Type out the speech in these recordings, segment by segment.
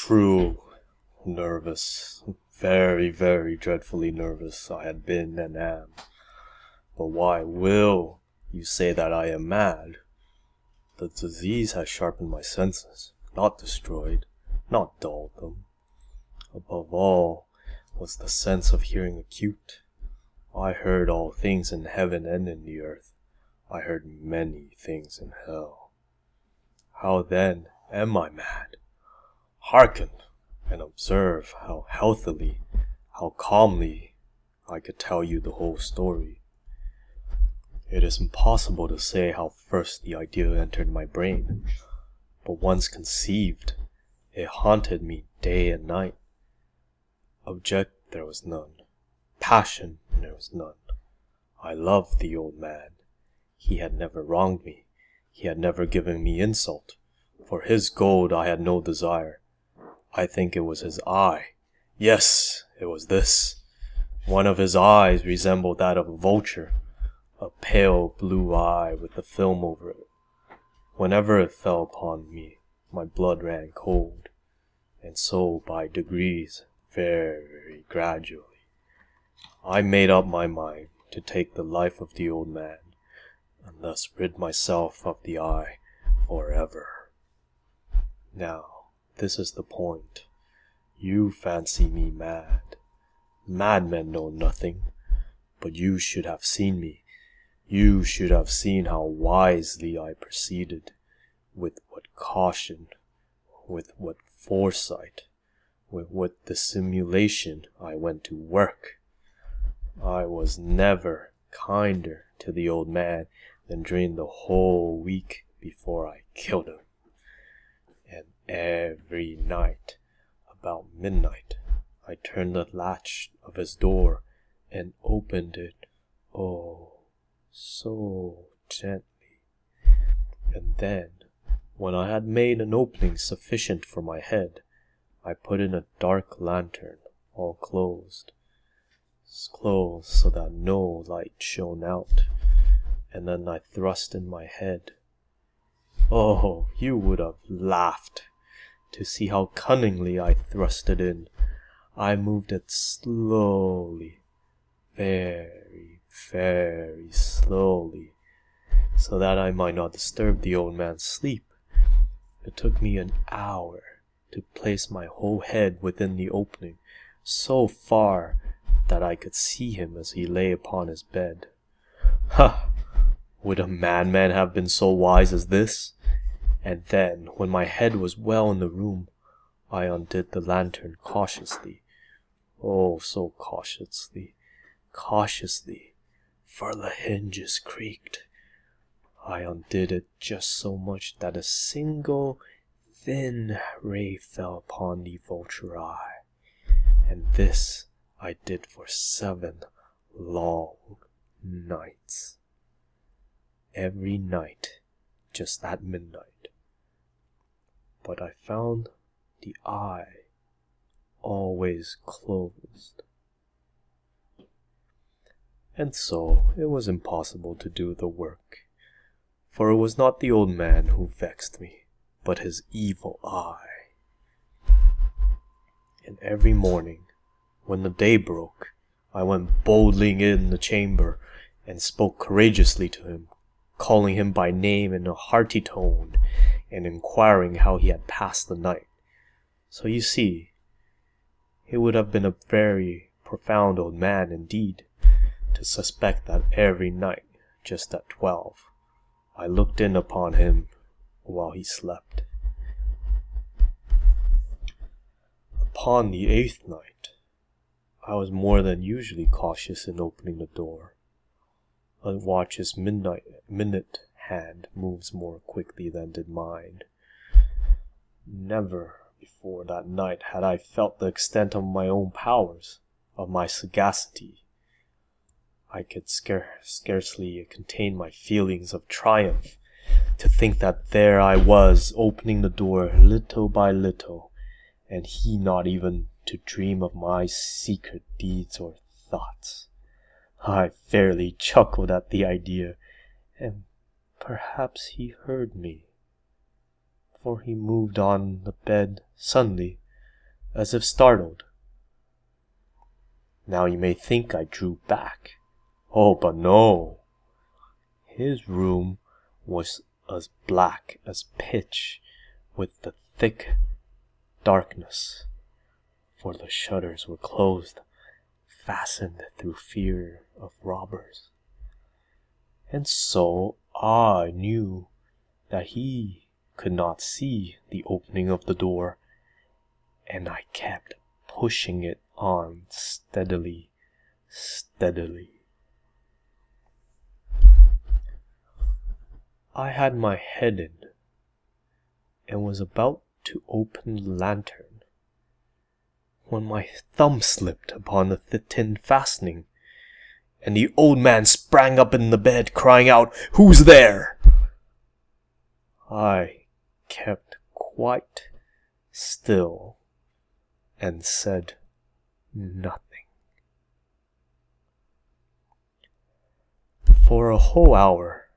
True. Nervous. Very, very dreadfully nervous I had been and am. But why will you say that I am mad? The disease has sharpened my senses, not destroyed, not dulled them. Above all was the sense of hearing acute. I heard all things in heaven and in the earth. I heard many things in hell. How then am I mad? Hearken and observe how healthily, how calmly I could tell you the whole story. It is impossible to say how first the idea entered my brain, but once conceived, it haunted me day and night. Object there was none. Passion there was none. I loved the old man. He had never wronged me. He had never given me insult. For his gold I had no desire. I think it was his eye. Yes, it was this. One of his eyes resembled that of a vulture, a pale blue eye with a film over it. Whenever it fell upon me, my blood ran cold, and so by degrees, very gradually, I made up my mind to take the life of the old man, and thus rid myself of the eye forever. Now, this is the point. You fancy me mad. Madmen know nothing, but you should have seen me. You should have seen how wisely I proceeded, with what caution, with what foresight, with what dissimulation I went to work. I was never kinder to the old man than during the whole week before I killed him. And every night, about midnight, I turned the latch of his door and opened it, oh, so gently. And then, when I had made an opening sufficient for my head, I put in a dark lantern, all closed so that no light shone out, and then I thrust in my head. Oh, you would have laughed to see how cunningly I thrust it in. I moved it slowly, very, very slowly, so that I might not disturb the old man's sleep. It took me an hour to place my whole head within the opening, so far that I could see him as he lay upon his bed. Ha! Would a madman have been so wise as this? And then, when my head was well in the room, I undid the lantern cautiously. Oh, so cautiously, for the hinges creaked. I undid it just so much that a single thin ray fell upon the vulture eye, and this I did for 7 long nights. Every night, just at midnight. But I found the eye always closed. And so it was impossible to do the work, for it was not the old man who vexed me, but his evil eye. And every morning, when the day broke, I went boldly in the chamber and spoke courageously to him, calling him by name in a hearty tone, and inquiring how he had passed the night. So you see, he would have been a very profound old man indeed, to suspect that every night, just at 12, I looked in upon him while he slept. Upon the 8th night, I was more than usually cautious in opening the door. A watch's minute hand moves more quickly than did mine. Never before that night had I felt the extent of my own powers, of my sagacity. I could scarcely contain my feelings of triumph, to think that there I was, opening the door little by little, and he not even to dream of my secret deeds or thoughts. I fairly chuckled at the idea, and perhaps he heard me, for he moved on the bed suddenly, as if startled. Now you may think I drew back. Oh, but no. His room was as black as pitch with the thick darkness, for the shutters were closed, fastened through fear of robbers. And so I knew that he could not see the opening of the door, and I kept pushing it on steadily. I had my head in and was about to open the lantern when my thumb slipped upon the tin fastening, and the old man sprang up in the bed, crying out, "Who's there?" I kept quite still and said nothing. For a whole hour,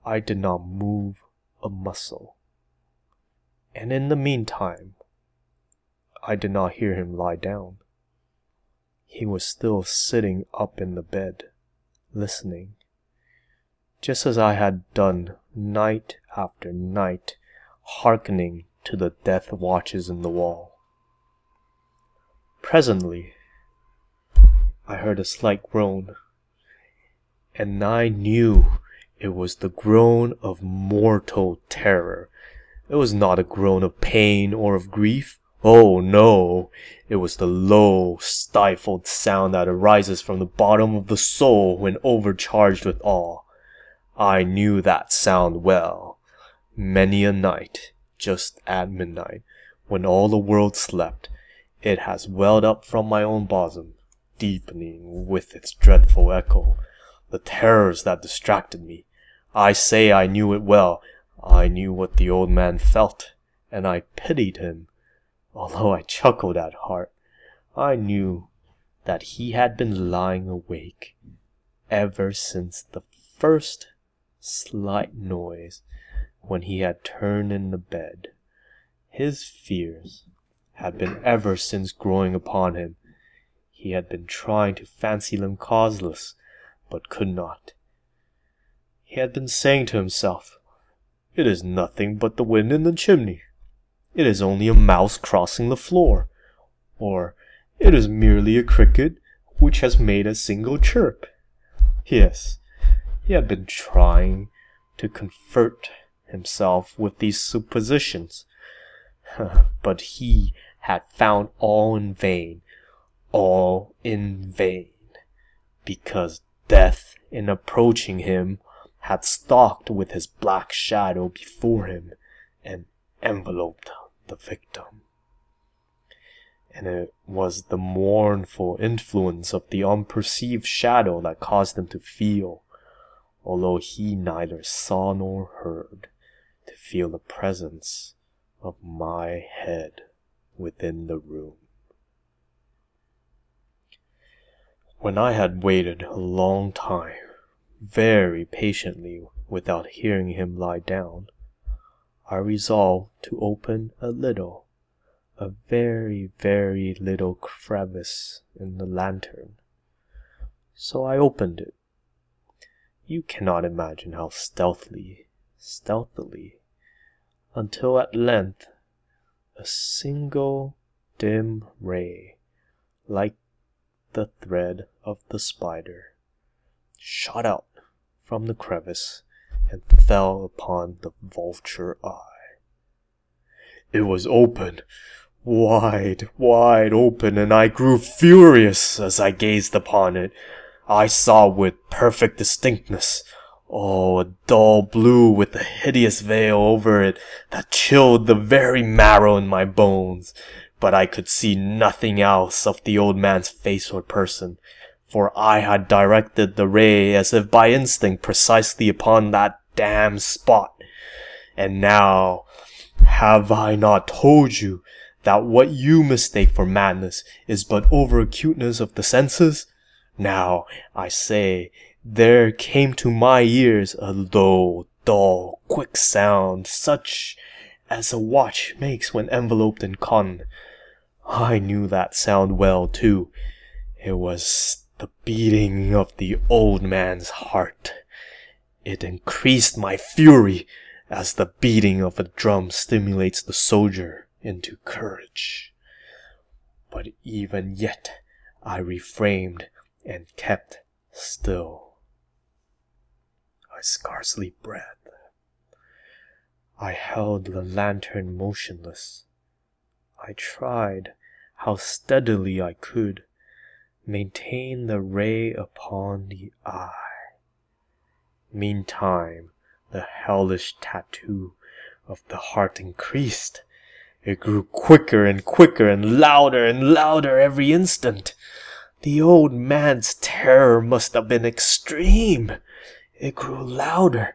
I did not move a muscle, and in the meantime, I did not hear him lie down. He was still sitting up in the bed, listening, just as I had done night after night, hearkening to the death watches in the wall. Presently, I heard a slight groan, and I knew it was the groan of mortal terror. It was not a groan of pain or of grief. Oh no, it was the low, stifled sound that arises from the bottom of the soul when overcharged with awe. I knew that sound well. Many a night, just at midnight, when all the world slept, it has welled up from my own bosom, deepening with its dreadful echo the terrors that distracted me. I say I knew it well. I knew what the old man felt, and I pitied him. Although I chuckled at heart, I knew that he had been lying awake ever since the first slight noise when he had turned in the bed. His fears had been ever since growing upon him. He had been trying to fancy them causeless, but could not. He had been saying to himself, "It is nothing but the wind in the chimney. It is only a mouse crossing the floor," or "It is merely a cricket which has made a single chirp." Yes, he had been trying to comfort himself with these suppositions, but he had found all in vain, because death, in approaching him, had stalked with his black shadow before him and enveloped the victim. And it was the mournful influence of the unperceived shadow that caused him to feel, although he neither saw nor heard, to feel the presence of my head within the room. When I had waited a long time, very patiently, without hearing him lie down, I resolved to open a very, very little crevice in the lantern. So I opened it. You cannot imagine how stealthily, until at length a single dim ray, like the thread of the spider, shot out from the crevice and fell upon the vulture eye. It was open, wide open, and I grew furious as I gazed upon it. I saw with perfect distinctness, a dull blue with a hideous veil over it that chilled the very marrow in my bones. But I could see nothing else of the old man's face or person, for I had directed the ray as if by instinct precisely upon that damned spot. And now, have I not told you that what you mistake for madness is but over-acuteness of the senses? Now, I say, there came to my ears a low, dull, quick sound, such as a watch makes when enveloped in cotton. I knew that sound well, too. It was the beating of the old man's heart. It increased my fury as the beating of a drum stimulates the soldier into courage. But even yet I refrained and kept still. I scarcely breathed. I held the lantern motionless. I tried, how steadily I could, maintain the ray upon the eye. Meantime, the hellish tattoo of the heart increased. It grew quicker and quicker and louder every instant. The old man's terror must have been extreme. It grew louder.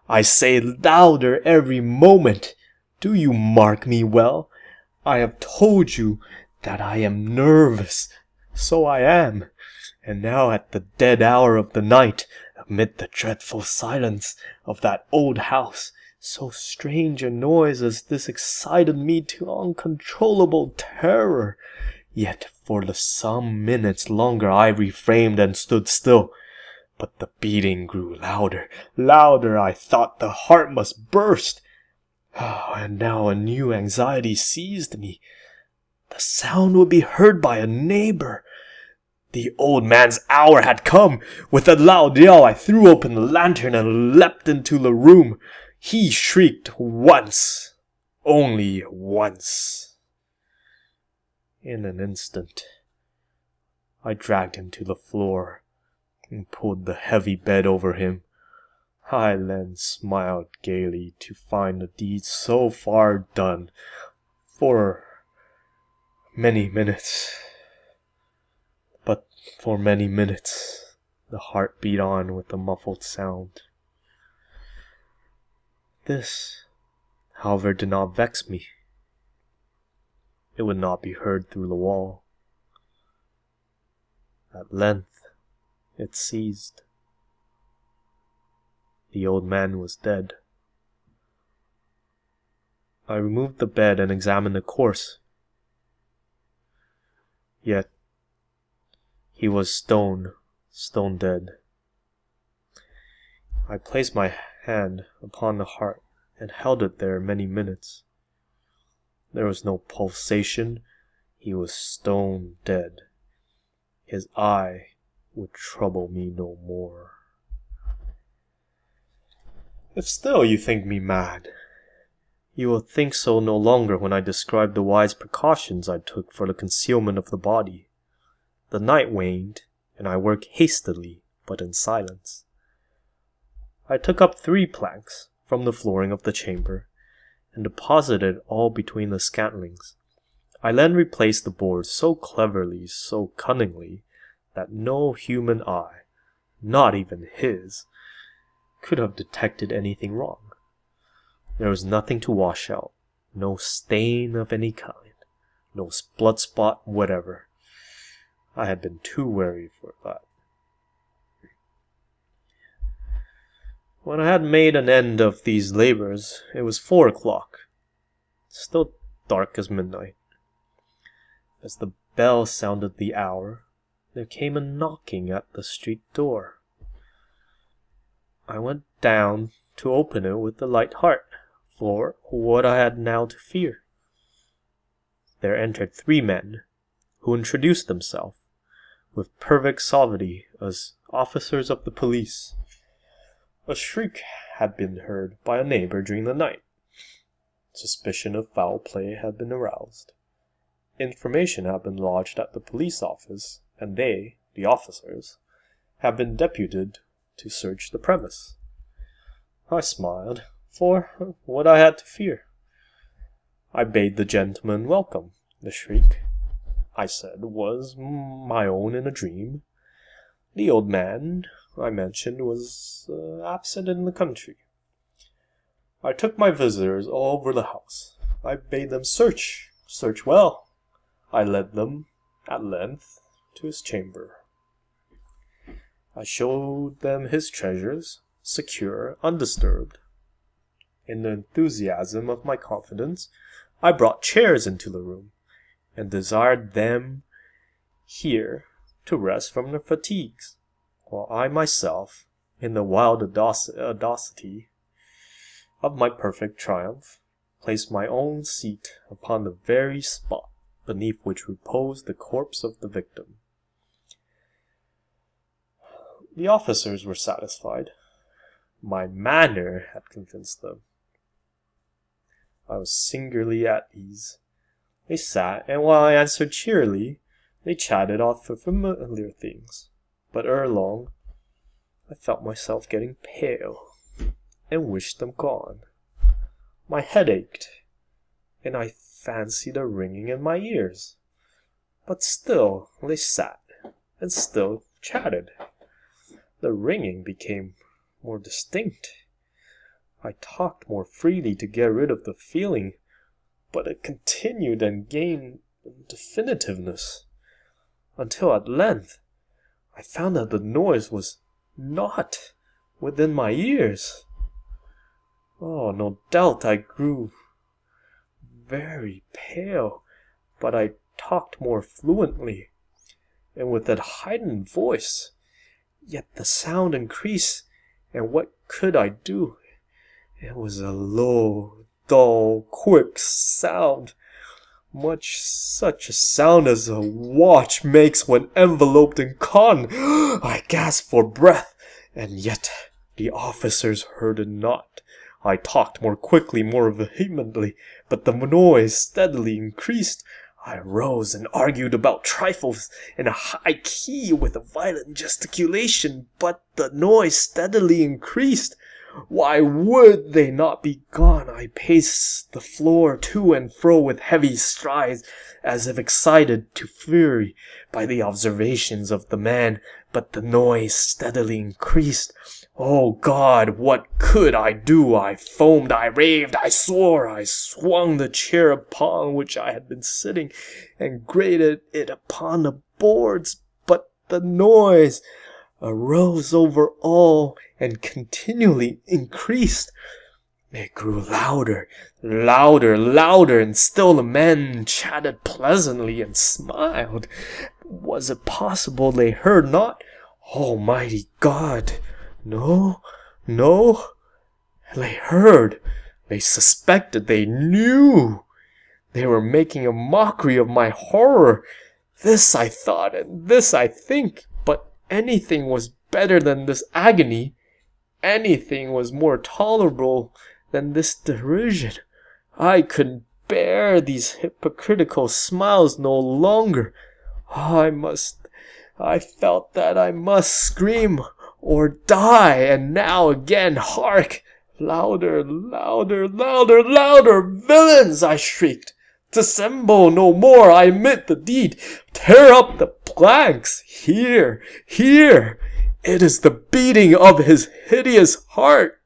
I say louder every moment. Do you mark me well? I have told you that I am nervous. So I am. And now at the dead hour of the night, amid the dreadful silence of that old house, so strange a noise as this excited me to uncontrollable terror. Yet for some minutes longer I refrained and stood still. But the beating grew louder. I thought the heart must burst. And now a new anxiety seized me. The sound would be heard by a neighbor. The old man's hour had come. With a loud yell, I threw open the lantern and leapt into the room. He shrieked once, only once. In an instant, I dragged him to the floor and pulled the heavy bed over him. I then smiled gaily to find the deed so far done. For many minutes, the heart beat on with a muffled sound. This, however, did not vex me. It would not be heard through the wall. At length, it ceased. The old man was dead. I removed the bed and examined the corpse. Yet, he was stone dead. I placed my hand upon the heart and held it there many minutes. There was no pulsation. He was stone dead. His eye would trouble me no more. If still you think me mad, you will think so no longer when I describe the wise precautions I took for the concealment of the body. The night waned, and I worked hastily, but in silence. I took up 3 planks from the flooring of the chamber, and deposited all between the scantlings. I then replaced the boards so cleverly, so cunningly, that no human eye, not even his, could have detected anything wrong. There was nothing to wash out, no stain of any kind, no blood spot whatever. I had been too wary for that. When I had made an end of these labors, it was 4 o'clock, still dark as midnight. As the bell sounded the hour, there came a knocking at the street door. I went down to open it with a light heart, for what I had now to fear. There entered 3 men, who introduced themselves, with perfect suavity, as officers of the police. A shriek had been heard by a neighbor during the night. Suspicion of foul play had been aroused. Information had been lodged at the police office, and they, the officers, had been deputed to search the premise. I smiled, for what I had to fear. I bade the gentleman welcome. The shriek, I said, was my own in a dream. The old man, I mentioned, was absent in the country. I took my visitors all over the house. I bade them search well. I led them, at length, to his chamber. I showed them his treasures, secure, undisturbed. In the enthusiasm of my confidence, I brought chairs into the room, and desired them here to rest from their fatigues, while I myself, in the wild audacity of my perfect triumph, placed my own seat upon the very spot beneath which reposed the corpse of the victim. The officers were satisfied. My manner had convinced them. I was singularly at ease. They sat, and while I answered cheerily, they chatted of familiar things. But ere long, I felt myself getting pale, and wished them gone. My head ached, and I fancied a ringing in my ears. But still they sat, and still chatted. The ringing became more distinct. I talked more freely to get rid of the feeling, but it continued and gained definitiveness, until at length I found that the noise was not within my ears. Oh, no doubt I grew very pale, but I talked more fluently, and with that heightened voice. Yet the sound increased, and what could I do? It was a low, dull, quick sound, much such a sound as a watch makes when enveloped in cotton. I gasped for breath, and yet the officers heard it not. I talked more quickly, more vehemently, but the noise steadily increased. I rose and argued about trifles in a high key with a violent gesticulation, but the noise steadily increased. Why would they not be gone? I paced the floor to and fro with heavy strides, as if excited to fury by the observations of the man, but the noise steadily increased. Oh God, what could I do? I foamed, I raved, I swore, I swung the chair upon which I had been sitting, and grated it upon the boards, but the noise arose over all, and continually increased. It grew louder, louder, louder, and still the men chatted pleasantly and smiled. Was it possible they heard not? Almighty God! No, no. They heard. They suspected. They knew. They were making a mockery of my horror. This I thought, and this I think. But anything was better than this agony. Anything was more tolerable than this derision. I could bear these hypocritical smiles no longer. I felt that I must scream or die, and now again, hark! Louder, louder, louder, louder! Villains! I shrieked. Dissemble no more, I admit the deed. Tear up the planks. Here, here! It is the beating of his hideous heart.